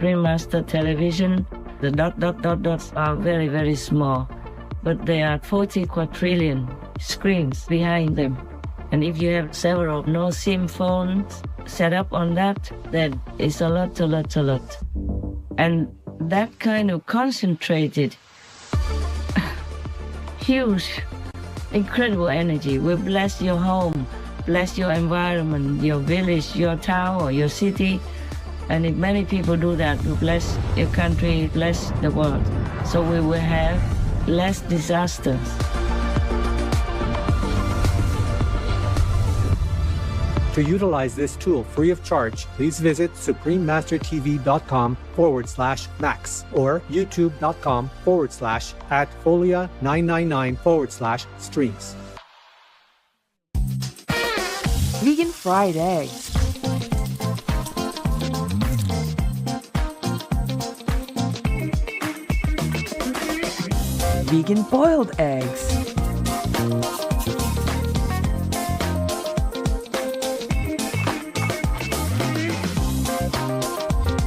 Supreme Master Television, the dots are very, very small, but there are 40 quadrillion screens behind them. And if you have several no-SIM phones set up on that, then it's a lot. And that kind of concentrated, huge, incredible energy will bless your home, bless your environment, your village, your town, or your city. And if many people do that, will bless your country, bless the world. So we will have less disasters. To utilize this tool free of charge, please visit suprememastertv.com/max or youtube.com/@folia999/streams. Vegan fried eggs. Vegan boiled eggs.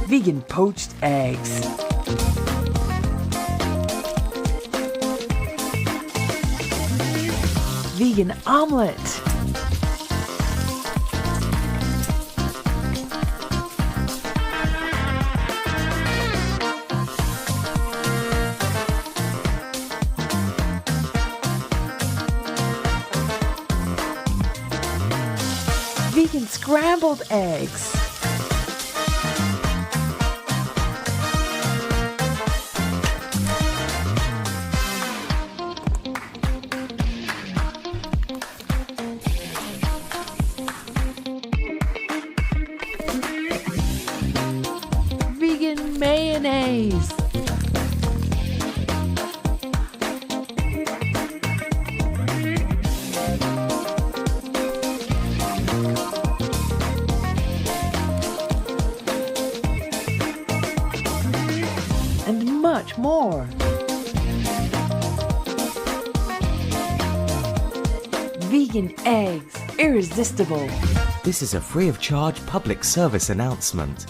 Vegan poached eggs. Vegan omelet. Vegan scrambled eggs. Vegan mayonnaise. And much more. Vegan eggs, irresistible. This is a free of charge public service announcement.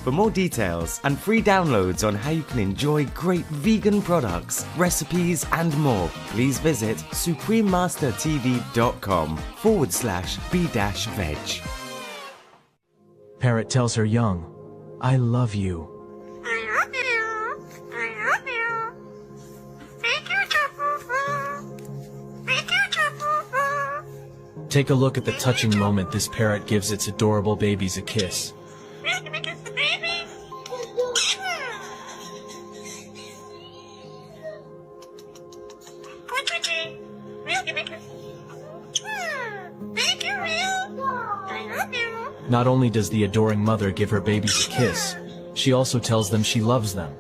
For more details and free downloads on how you can enjoy great vegan products, recipes and more, please visit suprememastertv.com/b-veg. Parrot tells her young, "I love you." Take a look at the touching moment this parrot gives its adorable babies a kiss. Not only does the adoring mother give her babies a kiss, she also tells them she loves them.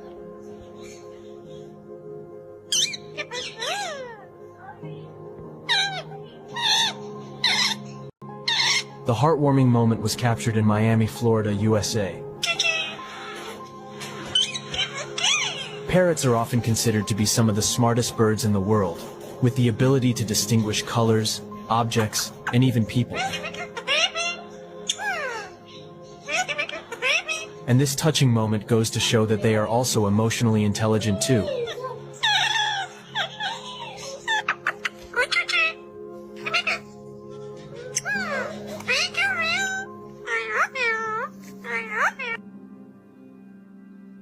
The heartwarming moment was captured in Miami, Florida, USA. Parrots are often considered to be some of the smartest birds in the world, with the ability to distinguish colors, objects, and even people. And this touching moment goes to show that they are also emotionally intelligent too.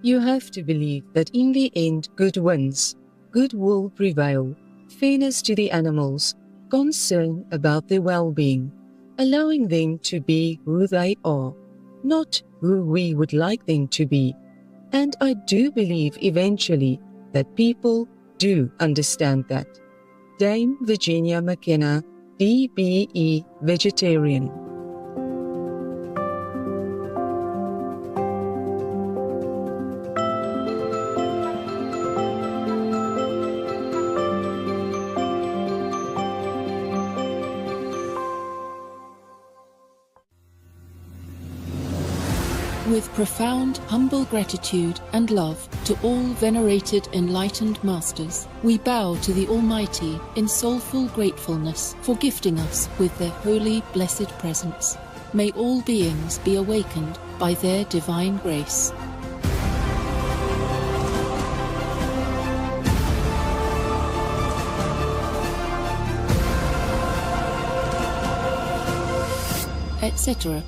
You have to believe that in the end good wins, good will prevail, fairness to the animals, concern about their well-being, allowing them to be who they are, not who we would like them to be. And I do believe eventually that people do understand that. Dame Virginia McKenna, DBE Vegetarian. With profound, humble gratitude and love to all venerated enlightened masters, we bow to the Almighty in soulful gratefulness for gifting us with their holy, blessed presence. May all beings be awakened by their divine grace. etc.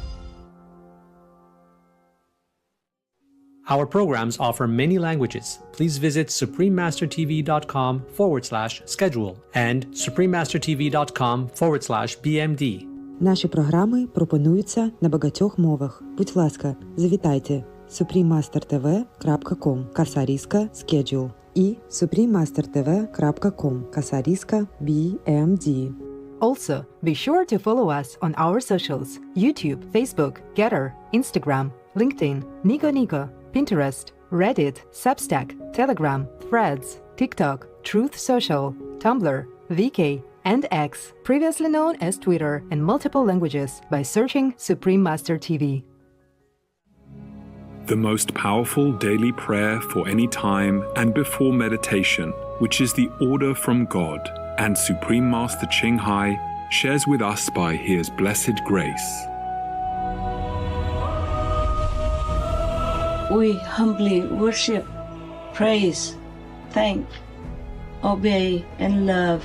Our programs offer many languages. Please visit suprememastertv.com/schedule and suprememastertv.com/BMD. Наші програми пропонуються на багатьох мовах. Будь ласка, завітайте suprememastertv.com /schedule і suprememastertv.com /BMD. Also, be sure to follow us on our socials: YouTube, Facebook, Getter, Instagram, LinkedIn, Nico, Pinterest, Reddit, Substack, Telegram, Threads, TikTok, Truth Social, Tumblr, VK, and X, previously known as Twitter, in multiple languages by searching Supreme Master TV. The most powerful daily prayer for any time and before meditation, which is the order from God, and Supreme Master Ching Hai shares with us by His blessed grace. We humbly worship, praise, thank, obey, and love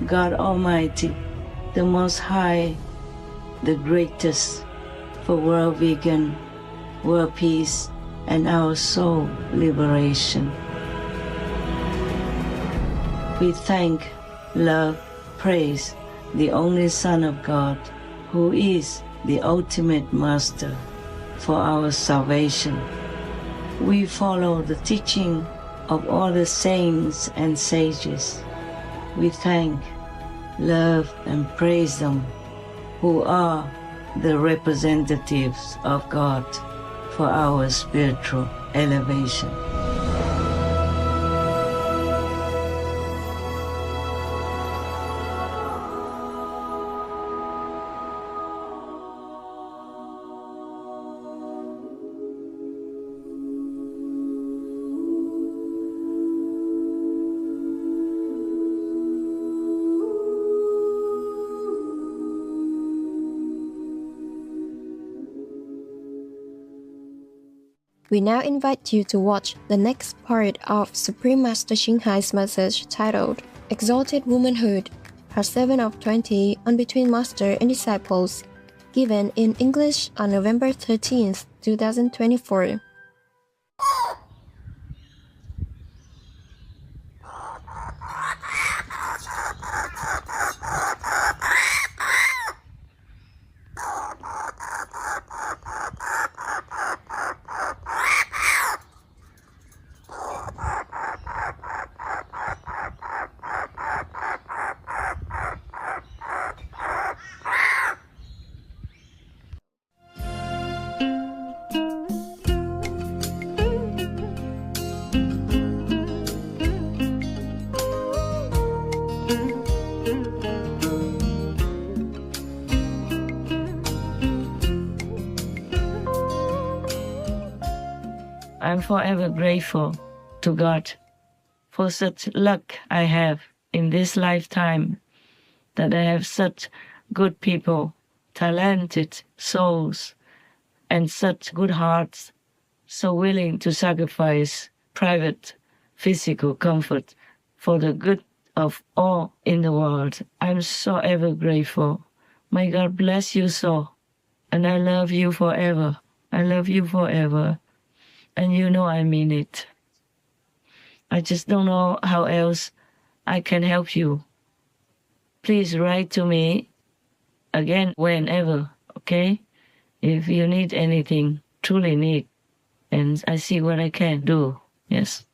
God Almighty, the Most High, the greatest, for world vegan, world peace, and our soul liberation. We thank, love, praise the only Son of God, who is the ultimate Master for our salvation. We follow the teaching of all the saints and sages. We thank, love, and praise them, who are the representatives of God for our spiritual elevation. We now invite you to watch the next part of Supreme Master Ching Hai's message titled Exalted Womanhood, Part 7 of 20 on Between Master and Disciples, given in English on November 13th, 2024. I'm forever grateful to God for such luck I have in this lifetime, that I have such good people, talented souls, and such good hearts, so willing to sacrifice private physical comfort for the good of all in the world. I'm so ever grateful. May God bless you so, and I love you forever. I love you forever. And you know I mean it. I just don't know how else I can help you. Please write to me again whenever, okay? If you need anything, truly need, and I see what I can do, yes.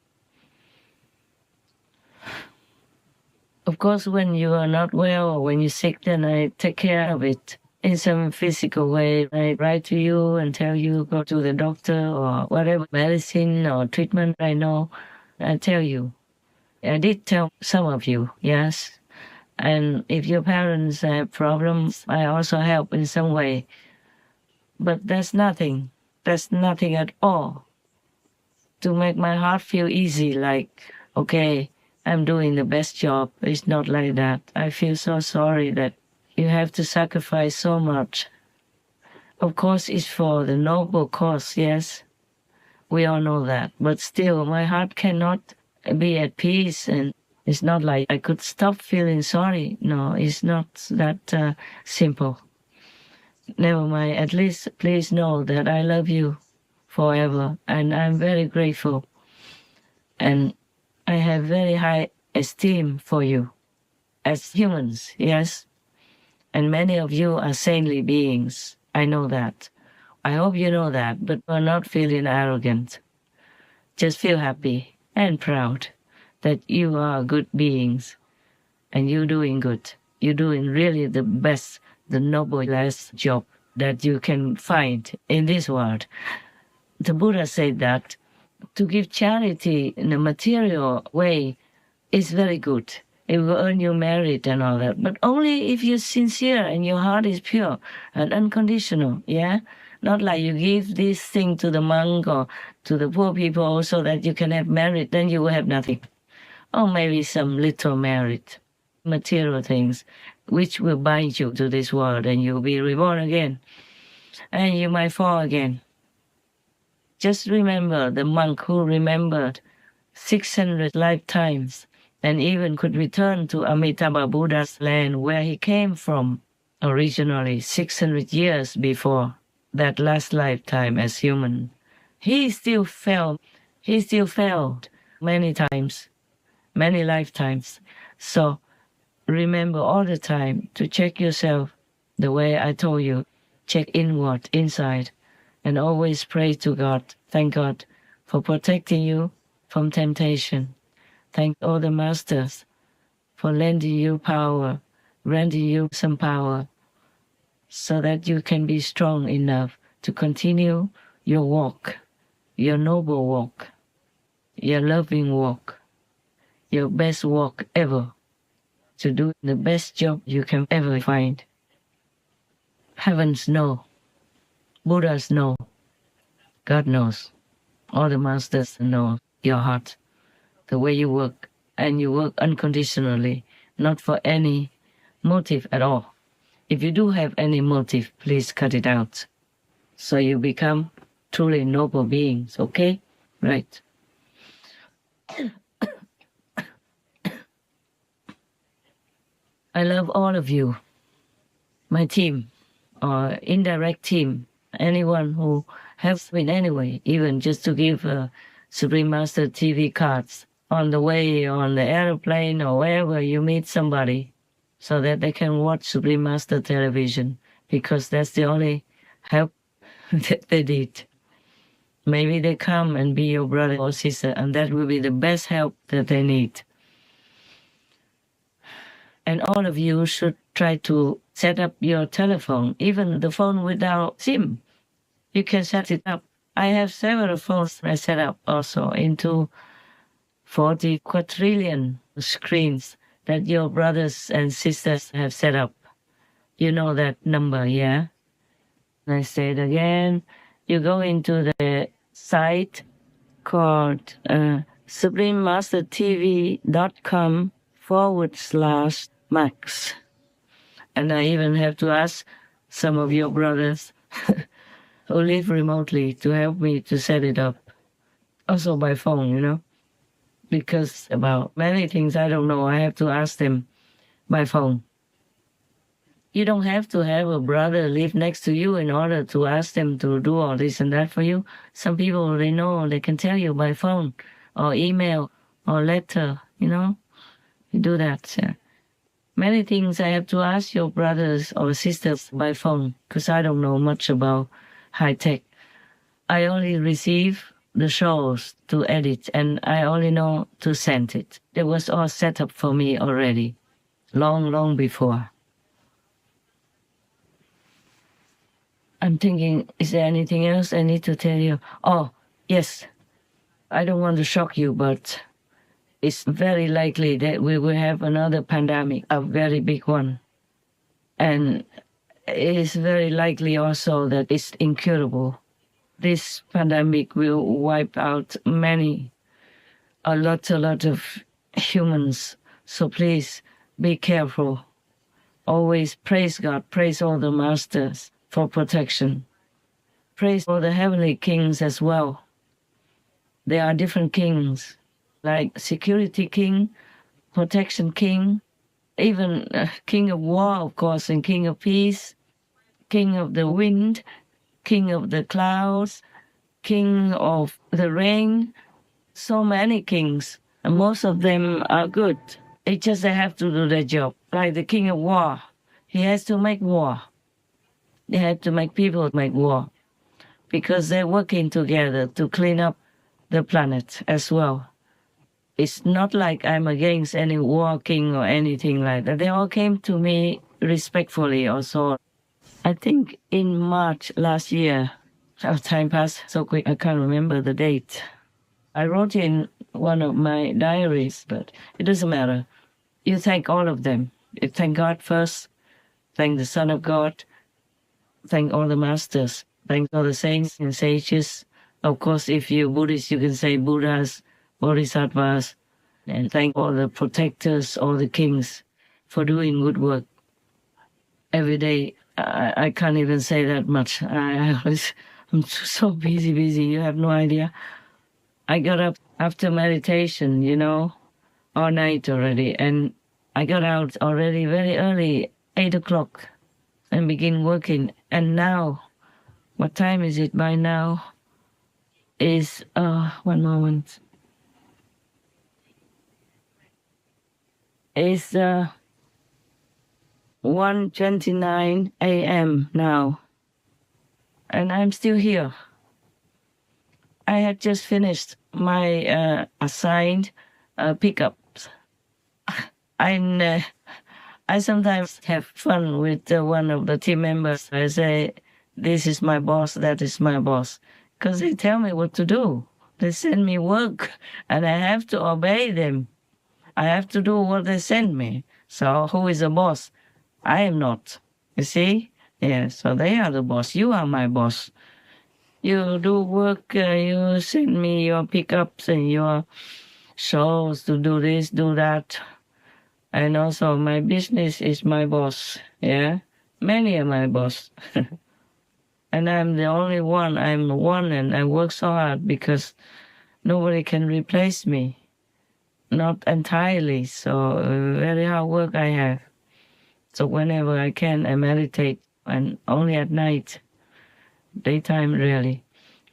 Of course, when you are not well or when you're sick, then I take care of it in some physical way. I write to you and tell you go to the doctor or whatever medicine or treatment I know. I tell you. I did tell some of you, yes. And if your parents have problems, I also help in some way. But that's nothing. That's nothing at all to make my heart feel easy, like, okay, I'm doing the best job. It's not like that. I feel so sorry that you have to sacrifice so much. Of course, it's for the noble cause, yes. We all know that. But still, my heart cannot be at peace. And it's not like I could stop feeling sorry. No, it's not that simple. never mind. At least please know that I love you forever, and I'm very grateful. And I have very high esteem for you as humans, yes? And many of you are saintly beings. I know that. I hope you know that, but we're not feeling arrogant. Just feel happy and proud that you are good beings and you're doing good. You're doing really the best, the noblest job that you can find in this world. The Buddha said that to give charity in a material way is very good. It will earn you merit and all that, but only if you're sincere and your heart is pure and unconditional, yeah? Not like you give this thing to the monk or to the poor people so that you can have merit, then you will have nothing. Or maybe some little merit, material things, which will bind you to this world and you'll be reborn again. And you might fall again. Just remember the monk who remembered 600 lifetimes and even could return to Amitabha Buddha's land where he came from originally 600 years before that last lifetime as human. He still failed many times, many lifetimes. So remember all the time to check yourself the way I told you. Check inward, inside, and always pray to God. Thank God for protecting you from temptation. Thank all the masters for lending you power, lending you some power, so that you can be strong enough to continue your walk, your noble walk, your loving walk, your best walk ever, to do the best job you can ever find. Heavens know, Buddhas know, God knows, all the masters know your heart, the way you work, and you work unconditionally, not for any motive at all. If you do have any motive, please cut it out, so you become truly noble beings, okay? Right. I love all of you, my team, or indirect team, anyone who helps me in any way, even just to give Supreme Master TV cards on the way, on the airplane, or wherever you meet somebody, so that they can watch Supreme Master television, because that's the only help that they need. Maybe they come and be your brother or sister, and that will be the best help that they need. And all of you should try to set up your telephone, even the phone without SIM. You can set it up. I have several phones I set up also into 40 quadrillion screens that your brothers and sisters have set up. You know that number, yeah? I say it again. You go into the site called suprememastertv.com/max. And I even have to ask some of your brothers who live remotely to help me to set it up. Also by phone, you know, because about many things I don't know, I have to ask them by phone. You don't have to have a brother live next to you in order to ask them to do all this and that for you. Some people, they know, they can tell you by phone or email or letter, you know. You do that. Many things I have to ask your brothers or sisters by phone because I don't know much about high tech. I only receive the shows to edit and I only know to send it. It was all set up for me already, long before. I'm thinking, is there anything else I need to tell you? Oh, yes. I don't want to shock you, but it's very likely that we will have another pandemic, a very big one. And it is very likely also that it's incurable. This pandemic will wipe out a lot of humans. So please be careful. Always praise God, praise all the masters for protection. Praise all the heavenly kings as well. There are different kings, like security king, protection king, even king of war, of course, and king of peace, king of the wind, king of the clouds, king of the rain. So many kings, and most of them are good. It's just they have to do their job. Like the king of war, he has to make war. They have to make people make war because they're working together to clean up the planet as well. It's not like I'm against any war king or anything like that. They all came to me respectfully also. I think in March last year, time passed so quick I can't remember the date. I wrote in one of my diaries, but it doesn't matter. You thank all of them. You thank God first, thank the Son of God, thank all the masters, thank all the saints and sages. Of course, if you're Buddhist, you can say Buddhas, Bodhisattvas, and thank all the protectors, all the kings for doing good work. Every day, I can't even say that much. I'm so busy, you have no idea. I got up after meditation, all night already, and I got out already very early, 8 o'clock, and begin working. And now, what time is it by now? Is, one moment. It's 1:29 a.m. now, and I'm still here. I had just finished my assigned pickups. I sometimes have fun with one of the team members. I say, this is my boss, that is my boss, because they tell me what to do. They send me work, and I have to obey them. I have to do what they send me. So who is the boss? I am not. You see? Yeah, so they are the boss. You are my boss. You do work, you send me your pickups and your shows to do this, do that. And also my business is my boss, yeah? Many are my boss. And I'm the only one. I'm one and I work so hard because nobody can replace me. Not entirely, so very hard work I have. So whenever I can, I meditate, and only at night. Daytime, really.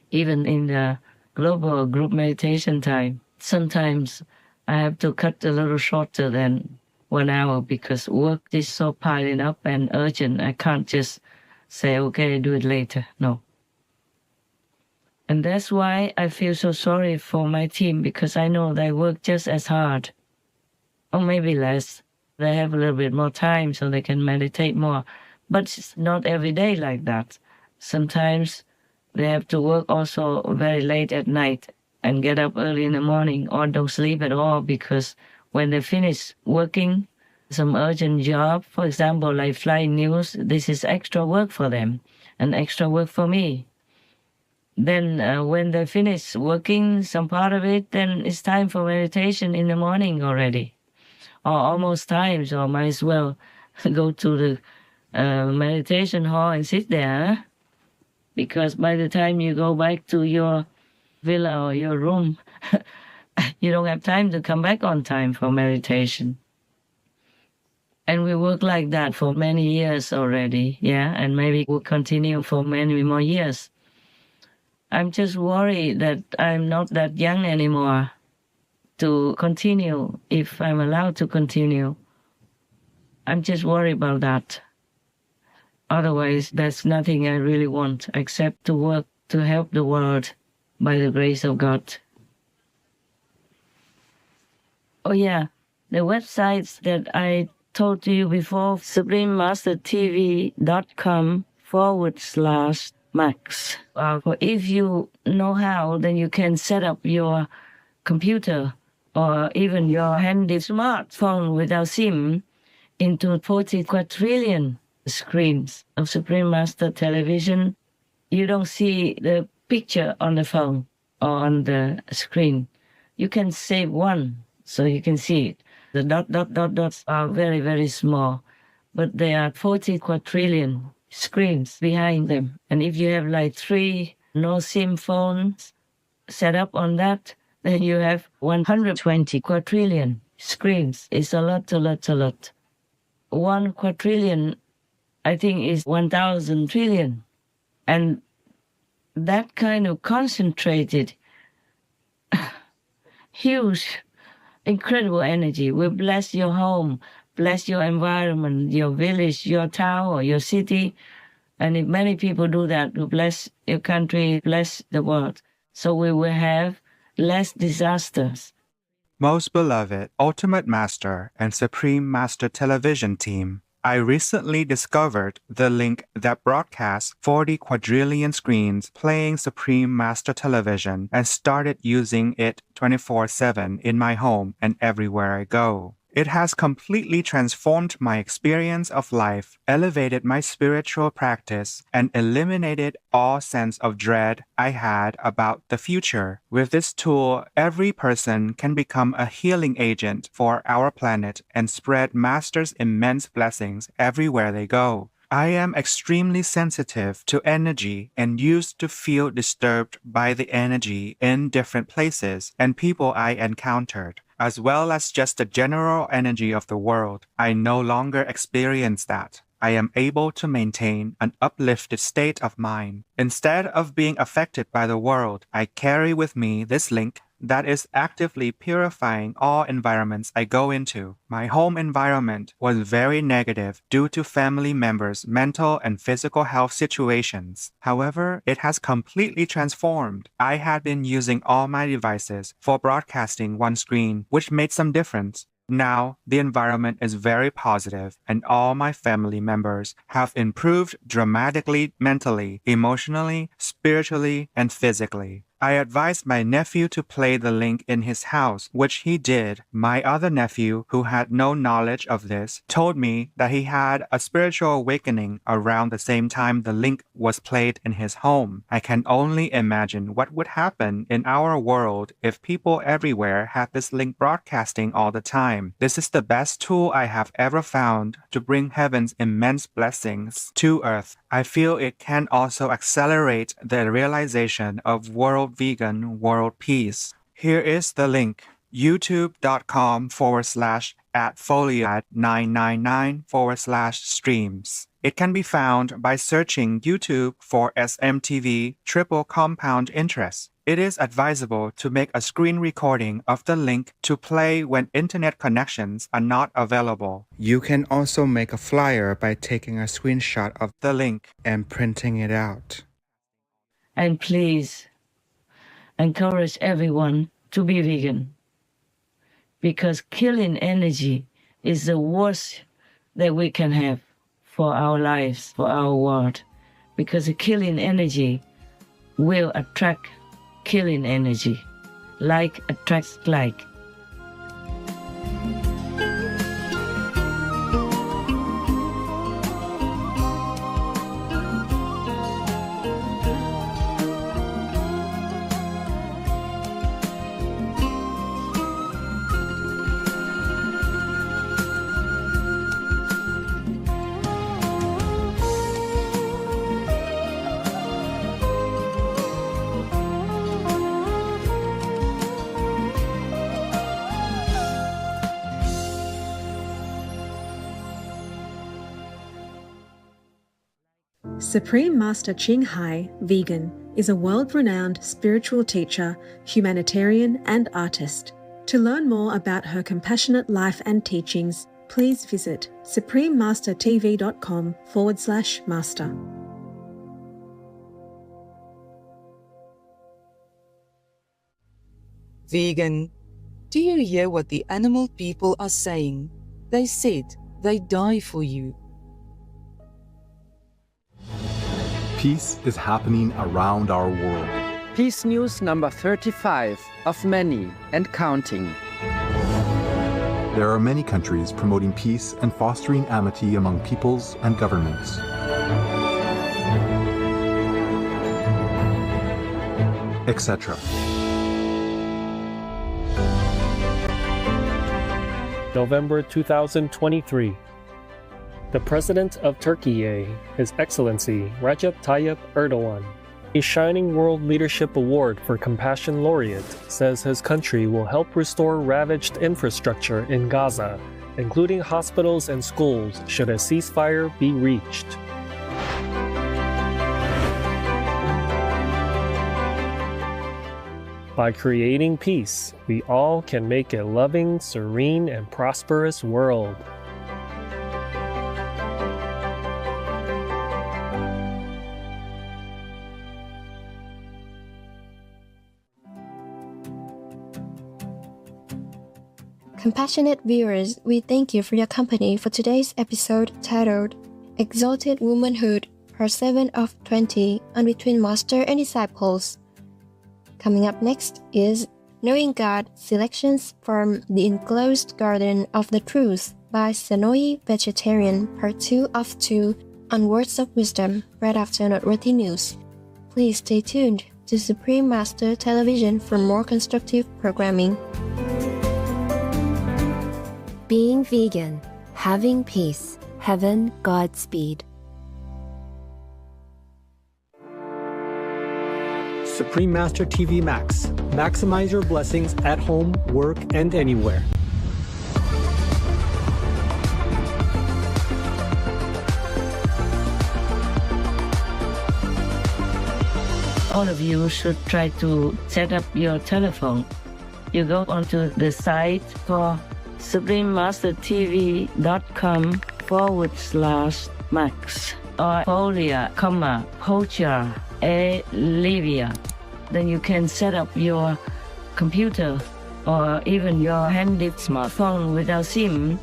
Even in the global group meditation time, sometimes I have to cut a little shorter than 1 hour because work is so piling up and urgent. I can't just say, okay, do it later. No. And that's why I feel so sorry for my team, because I know they work just as hard, or maybe less. They have a little bit more time so they can meditate more. But it's not every day like that. Sometimes they have to work also very late at night and get up early in the morning, or don't sleep at all, because when they finish working some urgent job, for example, like flying news, this is extra work for them and extra work for me. Then when they finish working some part of it, then it's time for meditation in the morning already, or almost time, so might as well go to the meditation hall and sit there, because by the time you go back to your villa or your room, you don't have time to come back on time for meditation. And we work like that for many years already, yeah, and maybe we'll continue for many more years. I'm just worried that I'm not that young anymore to continue, if I'm allowed to continue. I'm just worried about that. Otherwise, there's nothing I really want except to work to help the world by the grace of God. Oh yeah, the websites that I told to you before, suprememastertv.com/Max. If you know how, then you can set up your computer or even your handy smartphone without SIM into 40 quadrillion screens of Supreme Master television. You don't see the picture on the phone or on the screen. You can save one so you can see it. The dots are very, very small, but there are 40 quadrillion screens behind them. And if you have like 3 no SIM phones set up on that, then you have 120 quadrillion screens. It's a lot. 1 quadrillion I think is 1,000 trillion. And that kind of concentrated, huge, incredible energy will bless your home, bless your environment, your village, your town, or your city. And if many people do that, to bless your country, bless the world. So we will have less disasters. Most beloved Ultimate Master and Supreme Master Television team, I recently discovered the link that broadcasts 40 quadrillion screens playing Supreme Master Television and started using it 24/7 in my home and everywhere I go. It has completely transformed my experience of life, elevated my spiritual practice, and eliminated all sense of dread I had about the future. With this tool, every person can become a healing agent for our planet and spread Master's immense blessings everywhere they go. I am extremely sensitive to energy and used to feel disturbed by the energy in different places and people I encountered, as well as just the general energy of the world. I no longer experience that. I am able to maintain an uplifted state of mind. Instead of being affected by the world, I carry with me this link that is actively purifying all environments I go into. My home environment was very negative due to family members' mental and physical health situations. However, it has completely transformed. I had been using all my devices for broadcasting one screen, which made some difference. Now, the environment is very positive, and all my family members have improved dramatically mentally, emotionally, spiritually, and physically. I advised my nephew to play the link in his house, which he did. My other nephew, who had no knowledge of this, told me that he had a spiritual awakening around the same time the link was played in his home. I can only imagine what would happen in our world if people everywhere had this link broadcasting all the time. This is the best tool I have ever found to bring heaven's immense blessings to earth. I feel it can also accelerate the realization of world vegan, world peace. Here is the link: youtube.com/@foliad999/streams. It can be found by searching YouTube for SMTV triple compound interest. It is advisable to make a screen recording of the link to play when internet connections are not available. You can also make a flyer by taking a screenshot of the link and printing it out. And please encourage everyone to be vegan, because killing energy is the worst that we can have for our lives, for our world, because killing energy will attract killing energy. Like attracts like. Supreme Master Ching Hai, vegan, is a world-renowned spiritual teacher, humanitarian, and artist. To learn more about her compassionate life and teachings, please visit suprememastertv.com/master. Vegan, do you hear what the animal people are saying? They said they die for you. Peace is happening around our world. Peace News number 35 of many and counting. There are many countries promoting peace and fostering amity among peoples and governments. Etc. November 2023. The President of Turkey, His Excellency Recep Tayyip Erdogan, a Shining World Leadership Award for Compassion Laureate, says his country will help restore ravaged infrastructure in Gaza including hospitals and schools, should a ceasefire be reached. By creating peace, we all can make a loving, serene, and prosperous world. Compassionate viewers, we thank you for your company for today's episode titled Exalted Womanhood, Part 7 of 20 on Between Master and Disciples. Coming up next is Knowing God Selections from the Enclosed Garden of the Truth by Senoi Vegetarian, Part 2 of 2 on Words of Wisdom, right after Noteworthy News. Please stay tuned to Supreme Master Television for more constructive programming. Being vegan, having peace, heaven, Godspeed. Supreme Master TV Max. Maximize your blessings at home, work, and anywhere. All of you should try to set up your telephone. You go onto the site for suprememastertv.com/max or folia, poacher, Livia. Then you can set up your computer or even your handy smartphone without SIM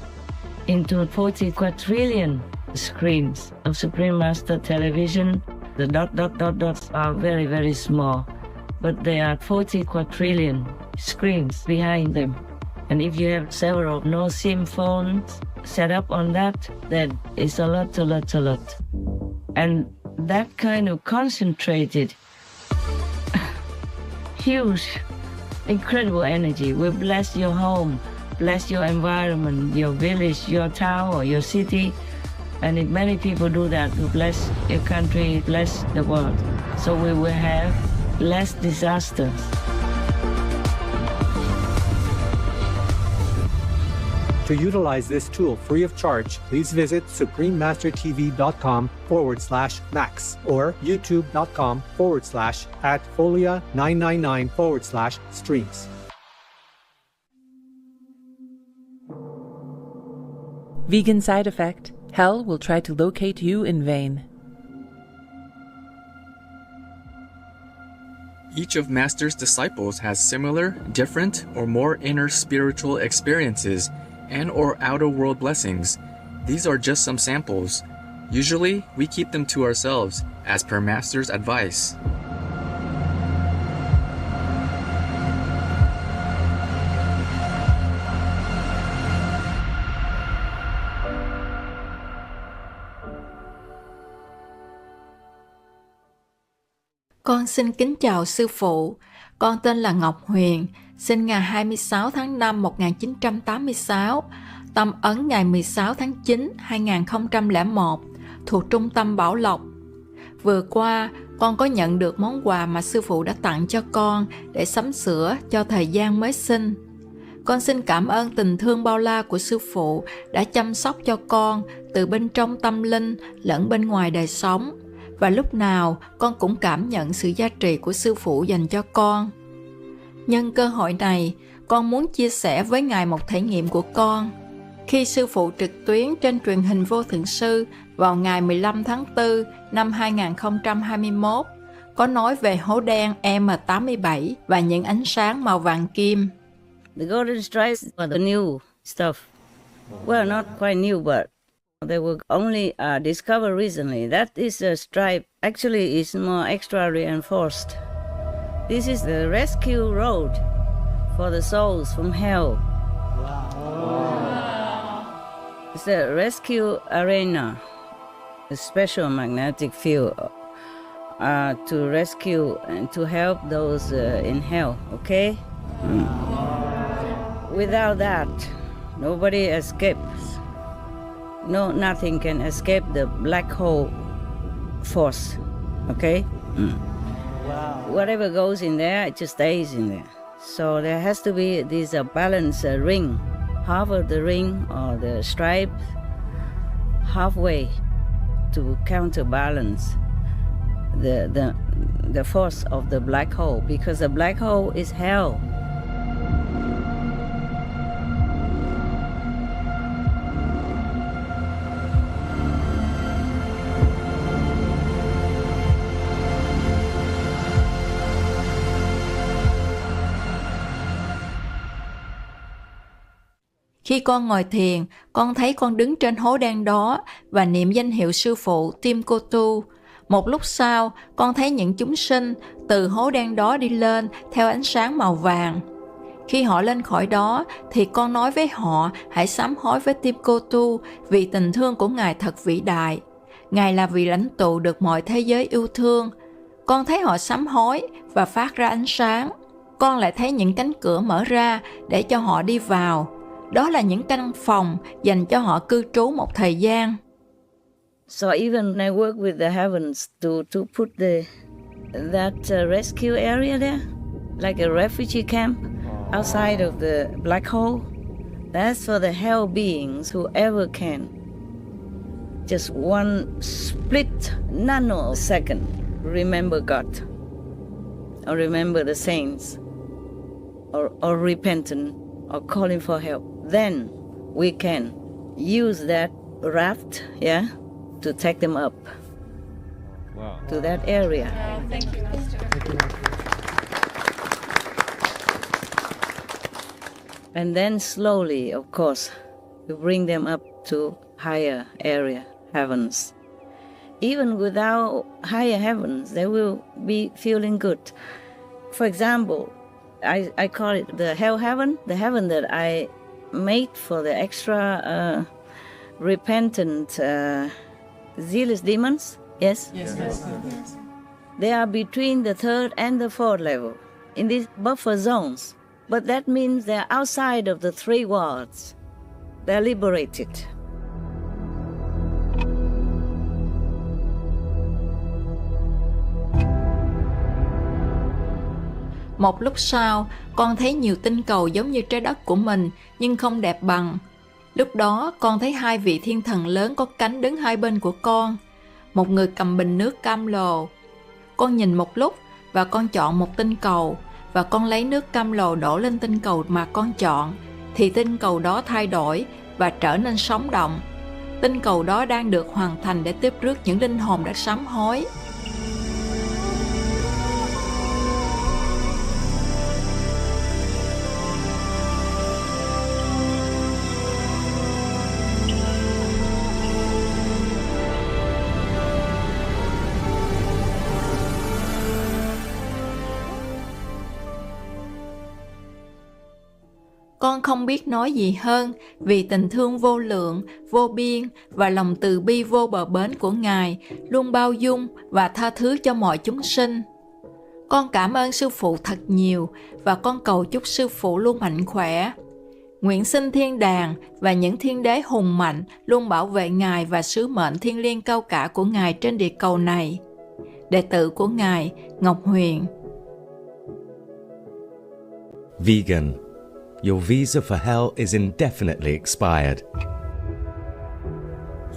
into 40 quadrillion screens of Supreme Master Television. The dots are very, very small, but there are 40 quadrillion screens behind them. And if you have several no SIM phones set up on that, then it's a lot. And that kind of concentrated, huge, incredible energy will bless your home, bless your environment, your village, your town, or your city. And if many people do that, will bless your country, bless the world. So we will have less disasters. To utilize this tool free of charge, please visit suprememastertv.com/max or youtube.com/@folia999/streams. Vegan side effect: hell will try to locate you in vain. Each of Master's disciples has similar, different, or more inner spiritual experiences and or outer world blessings. These are just some samples. Usually, we keep them to ourselves, as per Master's advice. Con xin kính chào sư phụ. Con tên là Ngọc Huyền, sinh ngày 26 tháng 5 1986, tâm ấn ngày 16 tháng 9 2001, thuộc Trung tâm Bảo Lộc. Vừa qua, con có nhận được món quà mà sư phụ đã tặng cho con để sắm sửa cho thời gian mới sinh. Con xin cảm ơn tình thương bao la của sư phụ đã chăm sóc cho con từ bên trong tâm linh lẫn bên ngoài đời sống. Và lúc nào con cũng cảm nhận sự giá trị của sư phụ dành cho con. Nhân cơ hội này, con muốn chia sẻ với Ngài một trải nghiệm của con. Khi sư phụ trực tuyến trên truyền hình Vô Thượng Sư vào ngày 15 tháng 4 năm 2021, có nói về hố đen M87 và những ánh sáng màu vàng kim. The golden stripes are the new stuff. Well, not quite new, but they were only discovered recently. That is a stripe. Actually, it's more extra reinforced. This is the rescue road for the souls from hell. It's a rescue arena, a special magnetic field to rescue and to help those in hell, okay? Without that, nobody escapes. No, nothing can escape the black hole force, okay? Whatever goes in there, it just stays in there. So there has to be this balance ring half of the ring or the stripe halfway to counterbalance the force of the black hole, because the black hole is hell. Khi con ngồi thiền, con thấy con đứng trên hố đen đó và niệm danh hiệu sư phụ Timkotu. Một lúc sau, con thấy những chúng sinh từ hố đen đó đi lên theo ánh sáng màu vàng. Khi họ lên khỏi đó, thì con nói với họ hãy sám hối với Timkotu vì tình thương của Ngài thật vĩ đại. Ngài là vị lãnh tụ được mọi thế giới yêu thương. Con thấy họ sám hối và phát ra ánh sáng. Con lại thấy những cánh cửa mở ra để cho họ đi vào. Đó là những căn phòng dành cho họ cư trú một thời gian. So even I work with the heavens to put that rescue area there, like a refugee camp outside of the black hole. That's for the hell beings, whoever can. Just one split nanosecond, remember God, or remember the saints, or repentant, or calling for help. Then we can use that raft, to take them up to that area. Thank you, Master. And then slowly, of course, we bring them up to higher area, heavens. Even without higher heavens, they will be feeling good. For example, I call it the hell heaven, the heaven that I made for the extra repentant zealous demons. Yes? Yes. They are between the third and the fourth level in these buffer zones. But that means they're outside of the three walls. They're liberated. Một lúc sau, con thấy nhiều tinh cầu giống như trái đất của mình, nhưng không đẹp bằng. Lúc đó, con thấy hai vị thiên thần lớn có cánh đứng hai bên của con. Một người cầm bình nước cam lồ. Con nhìn một lúc và con chọn một tinh cầu, và con lấy nước cam lồ đổ lên tinh cầu mà con chọn, thì tinh cầu đó thay đổi và trở nên sống động. Tinh cầu đó đang được hoàn thành để tiếp rước những linh hồn đã sám hối. Con không biết nói gì hơn vì tình thương vô lượng, vô biên và lòng từ bi vô bờ bến của Ngài luôn bao dung và tha thứ cho mọi chúng sinh. Con cảm ơn Sư Phụ thật nhiều và con cầu chúc Sư Phụ luôn mạnh khỏe. Nguyện xin thiên đàng và những thiên đế hùng mạnh luôn bảo vệ Ngài và sứ mệnh thiêng liêng cao cả của Ngài trên địa cầu này. Đệ tử của Ngài, Ngọc Huyền. Vegan. Your visa for hell is indefinitely expired.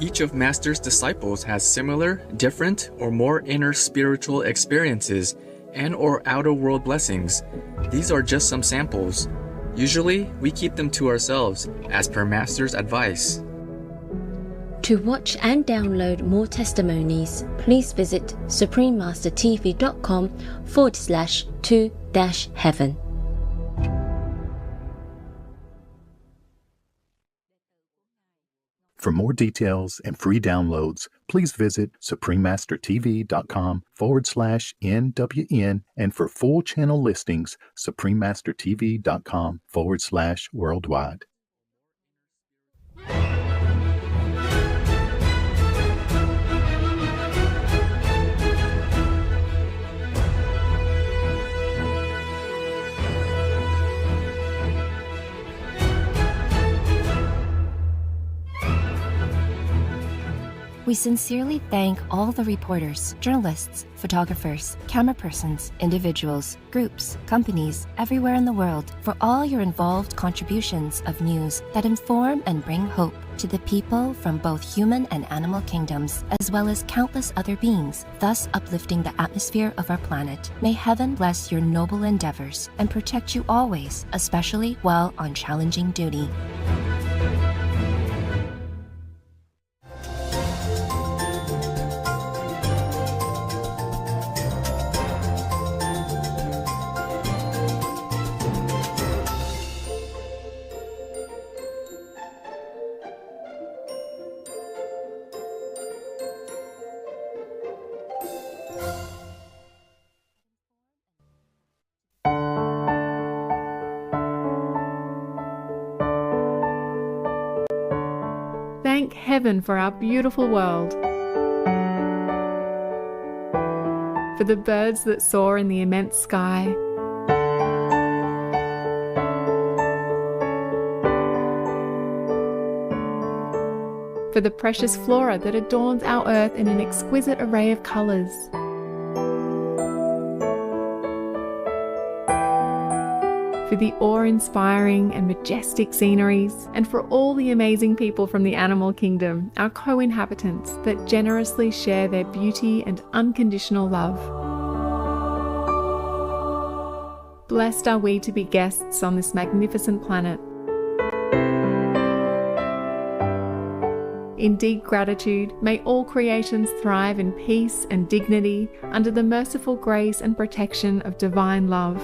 Each of Master's disciples has similar, different, or more inner spiritual experiences and or outer world blessings. These are just some samples. Usually, we keep them to ourselves, as per Master's advice. To watch and download more testimonies, please visit suprememastertv.com/to-heaven. For more details and free downloads, please visit suprememastertv.com/NWN, and for full channel listings, suprememastertv.com/worldwide. We sincerely thank all the reporters, journalists, photographers, camera persons, individuals, groups, companies everywhere in the world for all your involved contributions of news that inform and bring hope to the people from both human and animal kingdoms, as well as countless other beings, thus uplifting the atmosphere of our planet. May heaven bless your noble endeavors and protect you always, especially while on challenging duty. Thank heaven for our beautiful world, for the birds that soar in the immense sky, for the precious flora that adorns our earth in an exquisite array of colours, for the awe-inspiring and majestic sceneries, and for all the amazing people from the animal kingdom, our co-inhabitants, that generously share their beauty and unconditional love. Blessed are we to be guests on this magnificent planet. In deep gratitude, may all creations thrive in peace and dignity under the merciful grace and protection of divine love.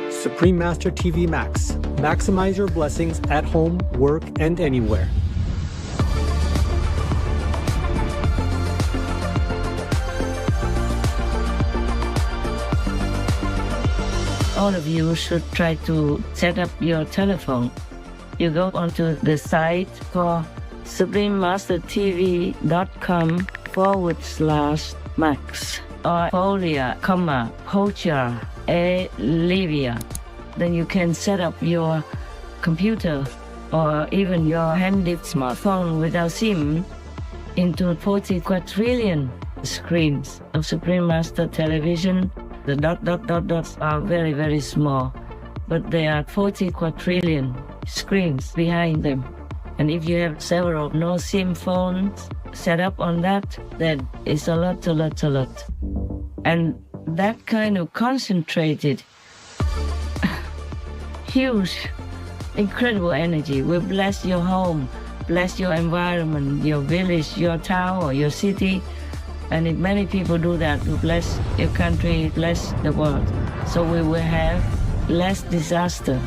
Supreme Master TV Max. Maximize your blessings at home, work, and anywhere. All of you should try to set up your telephone. You go onto the site for suprememastertv.com/max or Folia, Pocha, Livia. Then you can set up your computer or even your handy smartphone without SIM into 40 quadrillion screens of Supreme Master Television. The dots are very, very small, but there are 40 quadrillion screens behind them. And if you have several no SIM phones set up on that, then it's a lot. And that kind of concentrated, huge, incredible energy will bless your home, bless your environment, your village, your town, or your city. And if many people do that, will bless your country, bless the world. So we will have less disasters.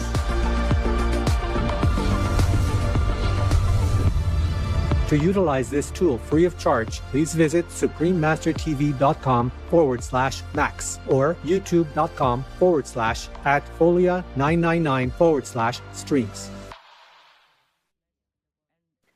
To utilize this tool free of charge, please visit suprememastertv.com/max or youtube.com/@folia999/streams.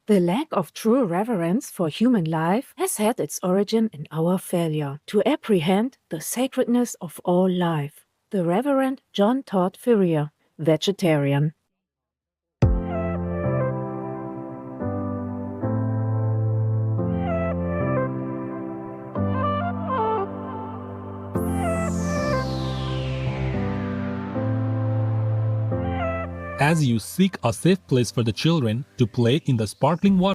The lack of true reverence for human life has had its origin in our failure to apprehend the sacredness of all life. The Reverend John Todd Ferrier, vegetarian. As you seek a safe place for the children to play in the sparkling water,